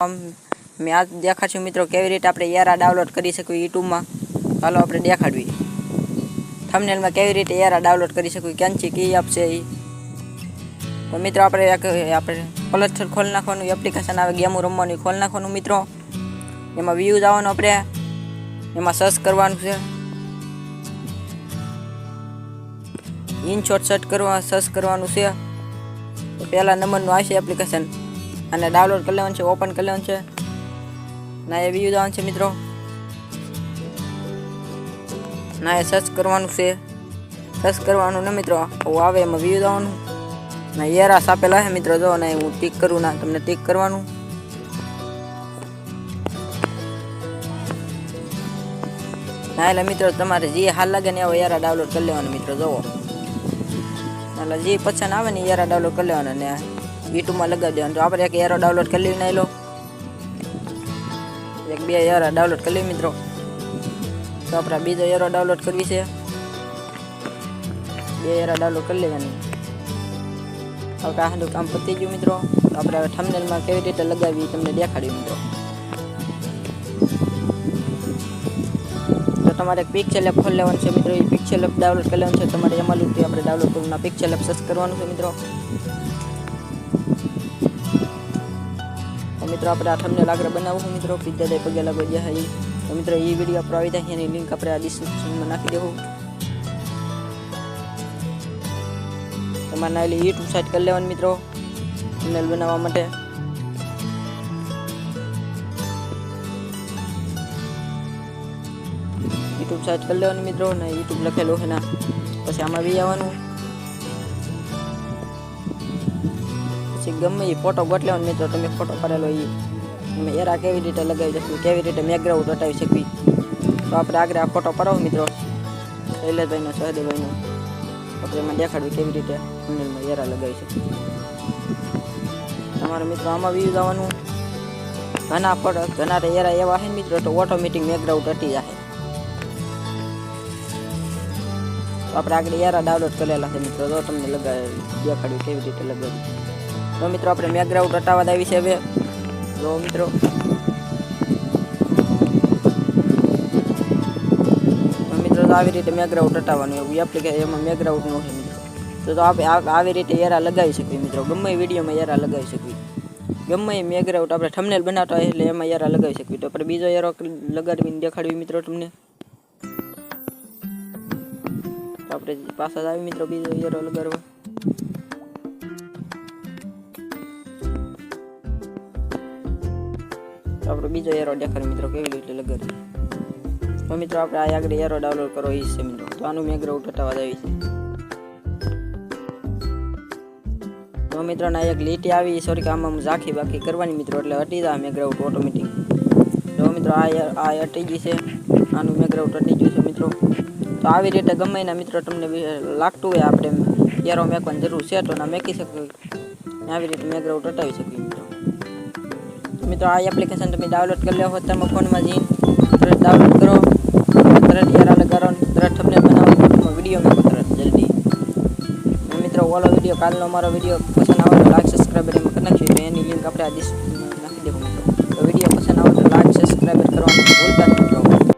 मैं आज देखाड़शुं मित्रों केवी रीते आपणे यारा डाउनलॉड करी शकीए यूट्यूब में। चालो आपणे देखाड़वी थंबनेल में केवी रीते यारा डाउनलॉड करी शकीए क्यांची की एप छे। तो मित्रों आपणे प्ले स्टोर खोल नाखवानुं, एप्लिकेशन आवे गेमो रमवानी खोल नाखवानुं मित्रों। एमां व्यूज आववानुं, आपणे एमां सर्च करवानुं छे, इनशॉट सर्च करवानुं छे। तो पहला नंबरनुं आवशे एप्लिकेशन, અને ડાઉનલોડ કરી લેવાનું છે, ઓપન કરી લેવાનું છે। ના એ વ્યૂ જવાનું છે મિત્રો, ના એ સર્ચ કરવાનું છે, સર્ચ કરવાનું ને મિત્રો આવે એમાં વ્યૂ જવાનું। ના એરાસ આપેલા છે મિત્રો, જો ને હું ટીક કરું ના તમને ટીક કરવાનું। ના એટલે મિત્રો તમારે જે હાલ લાગે ને એવો એરા ડાઉનલોડ કરી લેવાનું મિત્રો। જોવો એટલે જે પસંદ આવે ને એરા ડાઉનલોડ કરી લેવાના ને यूट्यूब में लगा देवानुं। तो आपणे एक एरो डाउनलॉड कर ली नहीं लो, एक बे एरो डाउनलॉड कर ली मित्रों। तो अपने बीजो एरो डाउनलॉड करवी छे, बे एरो डाउनलॉड कर लेवानी। अब आ काम पती गयुं मित्रों। तो अपने थंबनेल में केवी रीते लगावी तमने देखाड्युं मित्रों। तो तमारे पिक्सेल एप खोल लेवानुं छे मित्रों, ए पिक्सेल एप डाउनलॉड कर लेवानुं छे। तमारे एमां लूटी आपणे डाउनलॉड करवानुं, पिक्सेल एप सर्च करवानुं छे मित्रों। मित्रों अपने थंबनेल आगे बनावुं मित्रों, पिज्जा दे पगे लगो दिया है। तो मित्रों ये वीडियो आपरो आवी जाय एनी लिंक अपने डिस्क्रिप्शन में नाखी देवुं। तमारे नाली यूट्यूब साइट कर लेवानी मित्रों थंबनेल बनाववा माटे। यूट्यूब साइट कर लेवानी मित्रों ने यूट्यूब लखेलुं है ना, पछी आमां वी आववानुं। गमे फोटो गोट लेवानो मित्रों, तमे फोटो पड़ेलो ए एरा केवी रीते लगावी शकीए, केवी रीते बैकग्राउंड हटावी शकीए। तो आपणे आगे आ फोटो पड़ावो मित्रों, शैलेषभाईनो सहदेवभाईनो, आपणे एमां देखाड्युं केवी रीते थंबनेल में एरा लगावी शकीए। तमारे मित्रों आमां व्यू जवानुं, घना एरा एवा छे मित्रों तो ऑटोमेटिक बैकग्राउंड हटी जाए। तो आपणे आगे एरा डाउनलॉड करेला छे मित्रों, तो तमने देखाड्युं केवी रीते लगावी। तो मित्रों अपने बैकग्राउंड हटावा दावी छे हवे। जो मित्रों तो आवी रीते बैकग्राउंड हटाववानुं एवुं एप्लिकेशन एमां बैकग्राउंड नो छे मित्रों। तो आप आवी रीते एरा लगावी शकीए मित्रों, गमे विडियो में एरा लगावी शकीए, गमे बैकग्राउंड आपणे थंबनेल बनावता होय એટલે એમાં એરા लगावी शकीए। तो આપણે બીજો એરો લગાડીને દેખાડવી मित्रों તમને। तो આપણે પાછા આવી मित्रों બીજો એરો લગાડવા। આપણે બીજો એરો દેખાડ્યો મિત્રો કેવી રીતે લગાડવું। તો મિત્રો આપણે આ આગળ એરો ડાઉનલોડ કરવો ઈ છે મિત્રો। તો આનું બેકગ્રાઉન્ડ હટાવવા દેવી છે। તો મિત્રો ના એક લીટી આવી સોરી કે આમાં ઝાંખી બાકી કરવાની મિત્રો, એટલે હટી જાય બેકગ્રાઉન્ડ ઓટોમેટિક। તો મિત્રો આ હટી ગઈ છે, આનું બેકગ્રાઉન્ડ હટી ગયું છે મિત્રો। તો આવી રીતે ગમે એના મિત્રો તમને લાગતું હોય આપણે એરો મેકવાની જરૂર છે તો ના મેકી શકો, આવી રીતે બેકગ્રાઉન્ડ હટાવી શકીએ મિત્રો। मित्रों आ एप्लिकेशन तमे डाउनलॉड कर लो तमारा फोन में जी, तरत डाउनलॉड करो, तरत एरा लगारो, तरत थंबनेल बनावो, वीडियो में तरत जल्दी। मित्रों वालो वीडियो कालनो मारो वीडियो पसंद आवे तो लाइक सब्सक्राइब कर नाखજો, तो एनी लिंक आपणे आ डिस्क्रिप्शन में नाखी देवो मित्रों। तो वीडियो पसंद आवे तो लाइक सब्सक्राइब करवानुं भूलता नहीं मित्रों।